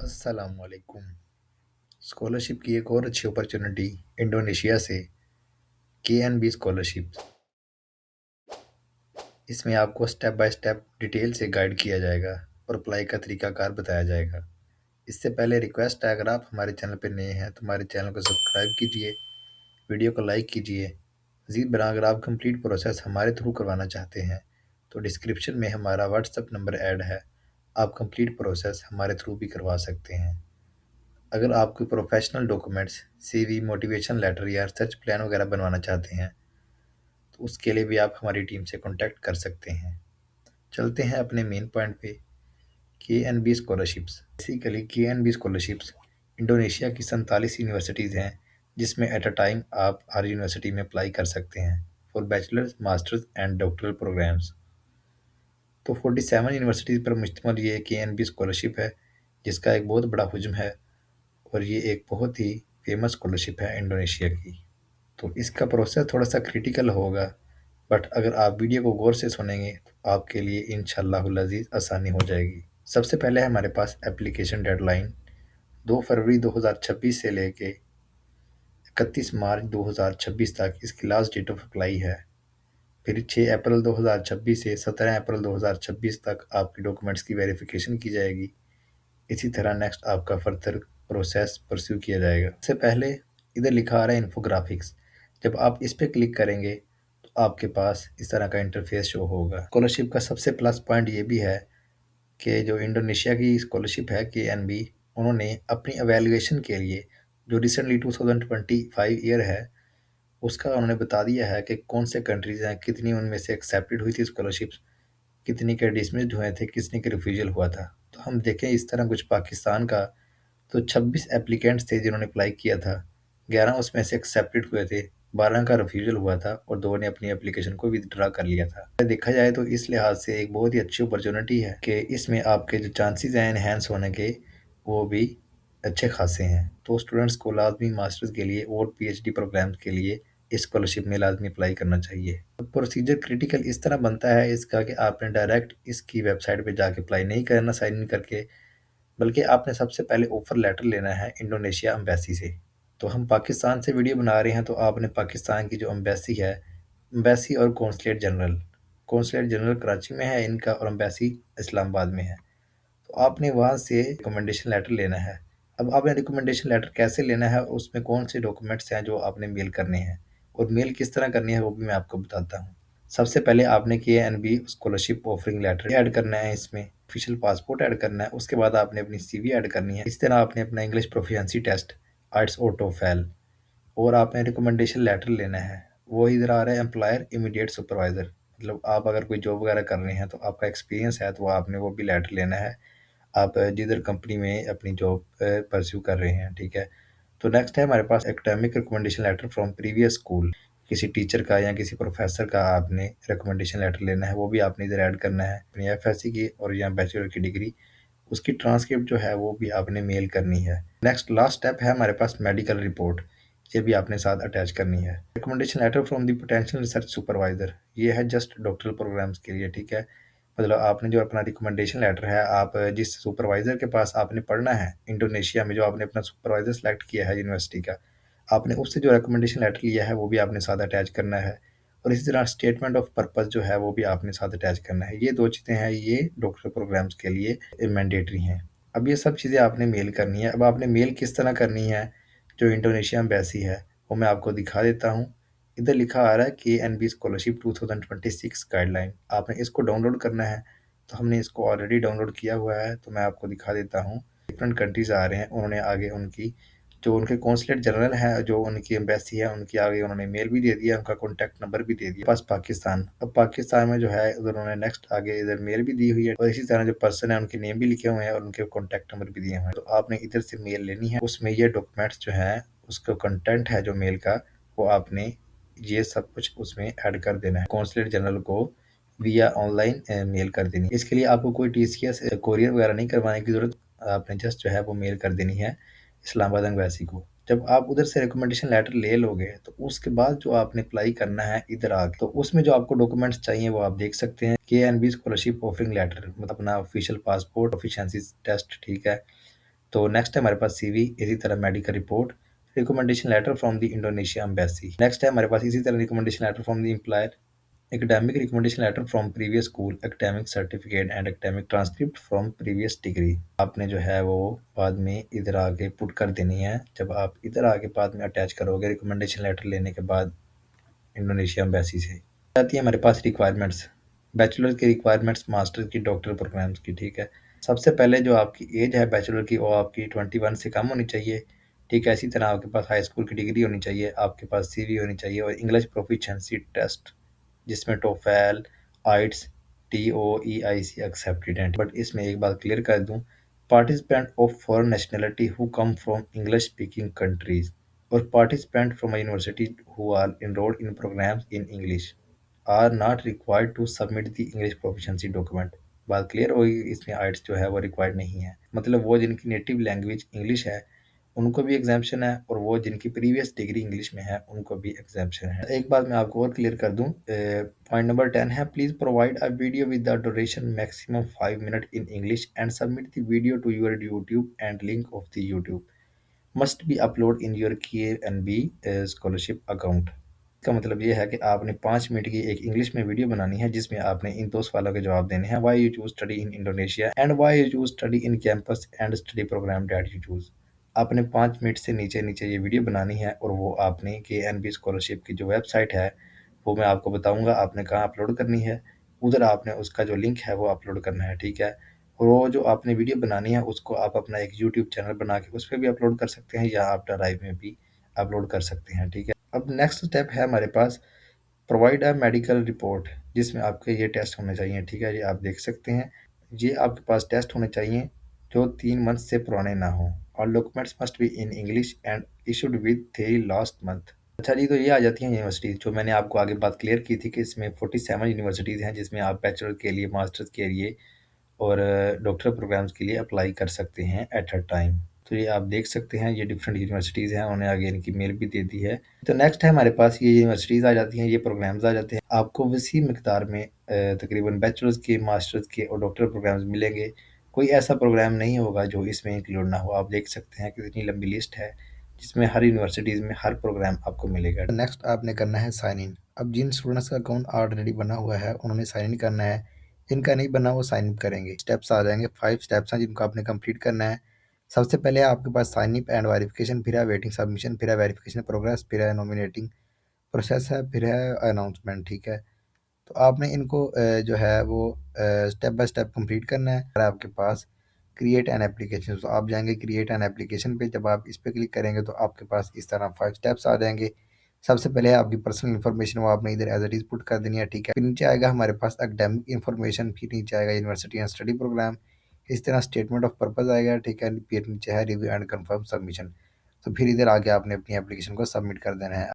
अस्सलामुअलैकुम। स्कॉलरशिप की एक और अच्छी अपॉर्चुनिटी इंडोनेशिया से KNB स्कॉलरशिप। इसमें आपको स्टेप बाय स्टेप डिटेल से गाइड किया जाएगा और अप्लाई का तरीकाकार बताया जाएगा। इससे पहले रिक्वेस्ट है, अगर आप हमारे चैनल पर नए हैं तो हमारे चैनल को सब्सक्राइब कीजिए, वीडियो को लाइक कीजिए। मज़ीद बरआं अगर आप कंप्लीट प्रोसेस हमारे थ्रू करवाना चाहते हैं तो डिस्क्रिप्शन में हमारा व्हाट्सएप नंबर ऐड है, आप कंप्लीट प्रोसेस हमारे थ्रू भी करवा सकते हैं। अगर आप कोई professional documents, CV, motivation letter या रिसर्च प्लान वगैरह बनवाना चाहते हैं तो उसके लिए भी आप हमारी टीम से कॉन्टैक्ट कर सकते हैं। चलते हैं अपने मेन पॉइंट पे, KNB scholarships. Basically KNB scholarships Indonesia की 47 यूनिवर्सिटीज़ हैं जिसमें एट अ टाइम आप हर यूनिवर्सिटी में अप्लाई कर सकते हैं for bachelors, masters and doctoral programs. तो 47 यूनिवर्सिटीज़ पर मुश्तमिल ये KNB स्कॉलरशिप है जिसका एक बहुत बड़ा हुजम है और ये एक बहुत ही फेमस स्कॉलरशिप है इंडोनेशिया की। तो इसका प्रोसेस थोड़ा-सा क्रिटिकल होगा, बट अगर आप वीडियो को गौर से सुनेंगे तो आपके लिए इंशाअल्लाहुल अज़ीज़ आसानी हो जाएगी। सबसे पहले हमारे पास एप्लीकेशन डेडलाइन 2 फरवरी 2026 से लेके 31 मार्च 2026 तक इसकी लास्ट डेट ऑफ अप्लाई है। फिर 6 अप्रैल 2026 से 17 अप्रैल 2026 तक आपके डॉक्यूमेंट्स की वेरिफिकेशन की जाएगी। इसी तरह नेक्स्ट आपका फर्दर प्रोसेस परस्यू किया जाएगा। सबसे पहले इधर लिखा आ रहा है इन्फोग्राफिक्स। जब आप इस पे क्लिक करेंगे तो आपके पास इस तरह का इंटरफेस शो होगा। स्कॉलरशिप का सबसे प्लस पॉइंट ये भी है कि जो इंडोनेशिया की स्कॉलरशिप है KNB, उन्होंने अपनी एवेल्युएशन के लिए जो रिसेंटली 2025 ईयर है उसका उन्होंने बता दिया है कि कौन से कंट्रीज़ हैं, कितनी उनमें से एक्सेप्टेड हुई थी स्कॉलरशिप्स, कितनी के डिसमिस्ड हुए थे, कितनी के रिफ्यूजल हुआ था। तो हम देखें इस तरह कुछ पाकिस्तान का, तो 26 एप्लीकेंट्स थे जिन्होंने अप्लाई किया था, 11 उसमें से एक्सेप्टेड हुए थे, 12 का रिफ्यूजल हुआ था और 2 ने अपनी एप्लीकेशन को विथड्रा कर लिया था। देखा जाए तो इस लिहाज से एक बहुत ही अच्छी अपॉर्चुनिटी है कि इसमें आपके जो चांसेस हैं एनहेंस होने के वो भी अच्छे खासे हैं। तो स्टूडेंट्स को लाजमी मास्टर्स के लिए और PhD प्रोग्राम्स के लिए इस स्कॉलरशिप में लाजमी अप्लाई करना चाहिए। प्रोसीजर क्रिटिकल इस तरह बनता है इसका कि आपने डायरेक्ट इसकी वेबसाइट पे जाके अप्लाई नहीं करना साइन इन करके, बल्कि आपने सबसे पहले ऑफर लेटर लेना है इंडोनेशिया एम्बेसी से। तो हम पाकिस्तान से वीडियो बना रहे हैं तो आपने पाकिस्तान की जो एम्बेसी है, एम्बेसी और कौंसलेट जनरल कराची में है इनका और एम्बेसी इस्लामाबाद में है। तो आपने वहाँ से रिकमेंडेशन लेटर लेना है। अब आपने रिकमेंडेशन लेटर कैसे लेना है, उसमें कौन से डॉक्यूमेंट्स हैं जो आपने मेल करने हैं और मेल किस तरह करनी है वो भी मैं आपको बताता हूँ। सबसे पहले आपने KNB scholarship offering letter add करना है, इसमें ऑफिशियल पासपोर्ट ऐड करना है, उसके बाद आपने अपनी CV ऐड करनी है। इस तरह आपने अपना इंग्लिश प्रोफिशिएंसी टेस्ट, IELTS और TOEFL, और आपने रिकमेंडेशन लेटर लेना है। वो इधर आ रहा है एम्प्लॉयर इमीडिएट सुपरवाइज़र, मतलब आप अगर कोई जॉब वगैरह कर रहे हैं तो आपका एक्सपीरियंस है तो आपने वो भी लेटर लेना है, आप जिधर कंपनी में अपनी जॉब परस्यू कर रहे हैं, ठीक है। तो नेक्स्ट है हमारे पास academic recommendation letter from previous school, किसी टीचर का या किसी प्रोफेसर का आपने रिकमेंडेशन लेटर लेना है, वो भी आपने इधर ऐड करना है। अपनी FSC की और या बैचलर की डिग्री, उसकी ट्रांसक्रिप्ट जो है वो भी आपने मेल करनी है। नेक्स्ट लास्ट स्टेप है हमारे पास मेडिकल रिपोर्ट, ये भी आपने साथ अटैच करनी है। Recommendation letter from the potential research supervisor, ये है जस्ट डॉक्टरल प्रोग्राम्स के लिए, ठीक है। मतलब आपने जो अपना रिकमेंडेशन लेटर है, आप जिस सुपरवाइज़र के पास आपने पढ़ना है इंडोनेशिया में, जो आपने अपना सुपरवाइज़र सेलेक्ट किया है यूनिवर्सिटी का, आपने उससे जो रिकमेंडेशन लेटर लिया है वो भी आपने साथ अटैच करना है। और इसी तरह स्टेटमेंट ऑफ पर्पस जो है वो भी आपने साथ अटैच करना है। ये 2 चीज़ें हैं, ये डॉक्टर प्रोग्राम्स के लिए मैंडेटरी हैं। अब ये सब चीज़ें आपने मेल करनी है। अब आपने मेल किस तरह करनी है, जो इंडोनेशिया एम्बेसी है वो मैं आपको दिखा देता हूँ। इधर लिखा आ रहा है KNB स्कॉलरशिप 2026 गाइडलाइन, आपने इसको डाउनलोड करना है। तो हमने इसको ऑलरेडी डाउनलोड किया हुआ है, तो मैं आपको दिखा देता हूँ। डिफरेंट कंट्रीज़ आ रहे हैं, उन्होंने आगे उनकी जो उनके कौंसलेट जनरल है, जो उनकी एम्बेसी है, उनकी आगे उन्होंने मेल भी दे दिया, उनका कॉन्टैक्ट नंबर भी दे दिया। पास पाकिस्तान, अब पाकिस्तान में जो है उधर उन्होंने नेक्स्ट आगे इधर मेल भी दी हुई है और इसी तरह जो पर्सन है उनके नेम भी लिखे हुए हैं और उनके कॉन्टैक्ट नंबर भी दिए हुए हैं। तो आपने इधर से मेल लेनी है, उसमें ये डॉक्यूमेंट्स जो हैं उसका कंटेंट है जो मेल का, वो आपने ये सब कुछ उसमें ऐड कर देना है। कौंसलेट जनरल को विया ऑनलाइन मेल कर देनी है। इसके लिए आपको कोई TCS कोरियर वगैरह नहीं करवाने की ज़रूरत, आपने जस्ट जो है वो मेल कर देनी है इस्लामाबाद एम्बेसी को। जब आप उधर से रिकमेंडेशन लेटर ले लोगे तो उसके बाद जो आपने अप्लाई करना है इधर आके, तो उसमें जो आपको डॉक्यूमेंट्स चाहिए वो आप देख सकते हैं। KNB स्कॉलरशिप ऑफरिंग लेटर, मतलब अपना ऑफिशियल पासपोर्ट, प्रोफिशिएंसी टेस्ट, ठीक है, तो नेक्स्ट है हमारे पास सीवी, इसी तरह medical report, recommendation letter from the Indonesia embassy. Next है हमारे पास इसी तरह recommendation letter from the employer, academic recommendation letter from previous school, academic certificate and academic transcript from previous degree. आपने जो है वो बाद में इधर आगे पुट कर देनी है। जब आप इधर आगे बाद में अटैच करोगे रिकमेंडेशन लेटर लेने के बाद इंडोनेशिया एम्बेसी से, आती है हमारे पास रिक्वायरमेंट्स, बैचलर की रिक्वायरमेंट्स, मास्टर की, डॉक्टर प्रोग्राम्स की, ठीक है। सबसे पहले जो आपकी एज है बैचलर की वो आपकी 21 से कम होनी चाहिए, ठीक है। इसी तरह आपके पास हाई स्कूल की डिग्री होनी चाहिए, आपके पास सीवी होनी चाहिए और इंग्लिश प्रोफिशिएंसी टेस्ट जिसमें टोफेल, आइट्स, TOEIC एक्सेप्टेड हैं। बट इसमें एक बात क्लियर कर दूं, participant of foreign nationality who come from English speaking countries और participant from a university who are enrolled in programs in English are not required to submit the English proficiency document. बात clear होगी, इसमें आइट्स जो है वो required नहीं है। मतलब वो जिनकी नेटिव लैंग्वेज इंग्लिश है उनको भी एग्जाम्पशन है और वो जिनकी प्रीवियस डिग्री इंग्लिश में है उनको भी एग्जाम्पशन है। एक बात मैं आपको और क्लियर कर दूं, पॉइंट नंबर 10 है, please provide a video with the duration maximum 5 minute in English and submit the video to your YouTube and link of the YouTube must be upload in your KNB scholarship account. इसका मतलब ये है कि आपने 5 minute की एक English में video बनानी है जिसमें आपने इन दो सवालों के जवाब देने हैं, why you choose study in Indonesia and why you choose study in campus and study program that you choose. आपने 5 मिनट से नीचे नीचे ये वीडियो बनानी है और वो आपने KNB स्कॉलरशिप की जो वेबसाइट है वो मैं आपको बताऊंगा आपने कहाँ अपलोड करनी है, उधर आपने उसका जो लिंक है वो अपलोड करना है, ठीक है। और वो जो आपने वीडियो बनानी है उसको आप अपना एक यूट्यूब चैनल बना के उस पर भी अपलोड कर सकते हैं या आप ड्राइव में भी अपलोड कर सकते हैं, ठीक है। अब नेक्स्ट स्टेप है हमारे पास, प्रोवाइड अ मेडिकल रिपोर्ट, जिसमें आपके ये टेस्ट होने चाहिए, ठीक है। ये आप देख सकते हैं, ये आपके पास टेस्ट होने चाहिए जो 3 मंथ से पुराने ना हो। और documents must be in English and issued with theory last month. अच्छा जी, तो ये आ जाती हैं यूनिवर्सिटीज़ जो मैंने आपको आगे बात क्लियर की थी कि इसमें 47 यूनिवर्सिटीज़ हैं जिसमें आप बैचलर के लिए, मास्टर्स के लिए और डॉक्टर प्रोग्राम्स के लिए अप्लाई कर सकते हैं एट अ टाइम। तो ये आप देख सकते हैं, ये डिफरेंट यूनिवर्सिटीज़ हैं, उन्हें आगे इनकी मेल भी दे दी है। तो नेक्स्ट है हमारे पास ये यूनिवर्सिटीज़ आ जाती हैं, ये प्रोग्राम्स आ जाते हैं। आपको वसी मकदार में तकरीबन बैचलर्स के, मास्टर्स के और डॉक्टर प्रोग्राम्स मिलेंगे। कोई ऐसा प्रोग्राम नहीं होगा जो इसमें इंक्लूड ना हो। आप देख सकते हैं कि इतनी लंबी लिस्ट है जिसमें हर यूनिवर्सिटीज़ में हर प्रोग्राम आपको मिलेगा। नेक्स्ट आपने करना है साइन इन। अब जिन स्टूडेंट्स का अकाउंट ऑलरेडी बना हुआ है उन्होंने साइन इन करना है, इनका नहीं बना वो साइन अप करेंगे। स्टेप्स आ जाएंगे, 5 स्टेप्स हैं जिनको आपने कंप्लीट करना है। सबसे पहले आपके पास साइन अप एंड वेरिफिकेशन, फिर है वेटिंग सबमिशन, फिर है वेरिफिकेशन प्रोग्रेस, फिर है नॉमिनेटिंग प्रोसेस है, फिर है अनाउंसमेंट, ठीक है। तो आपने इनको जो है वो स्टेप बाय स्टेप कंप्लीट करना है। अगर आपके पास क्रिएट एन एप्लीकेशन, तो आप जाएंगे क्रिएट एन एप्लीकेशन पे, जब आप इस पर क्लिक करेंगे तो आपके पास इस तरह 5 स्टेप्स आ जाएंगे। सबसे पहले आपकी पर्सनल इन्फॉर्मेशन वो आपने इधर एज इट इज़ पुट कर देनी है, ठीक है। फिर नीचे आएगा हमारे पास एकेडमिक इन्फॉर्मेशन, फिर नीचे आएगा यूनिवर्सिटी एंड स्टडी प्रोग्राम, इस तरह स्टेटमेंट ऑफ पर्पस आएगा, ठीक है। फिर नीचे है रिव्यू एंड कंफर्म सबमिशन। तो फिर इधर आके आपने अपनी एप्लीकेशन को सबमिट कर देना है।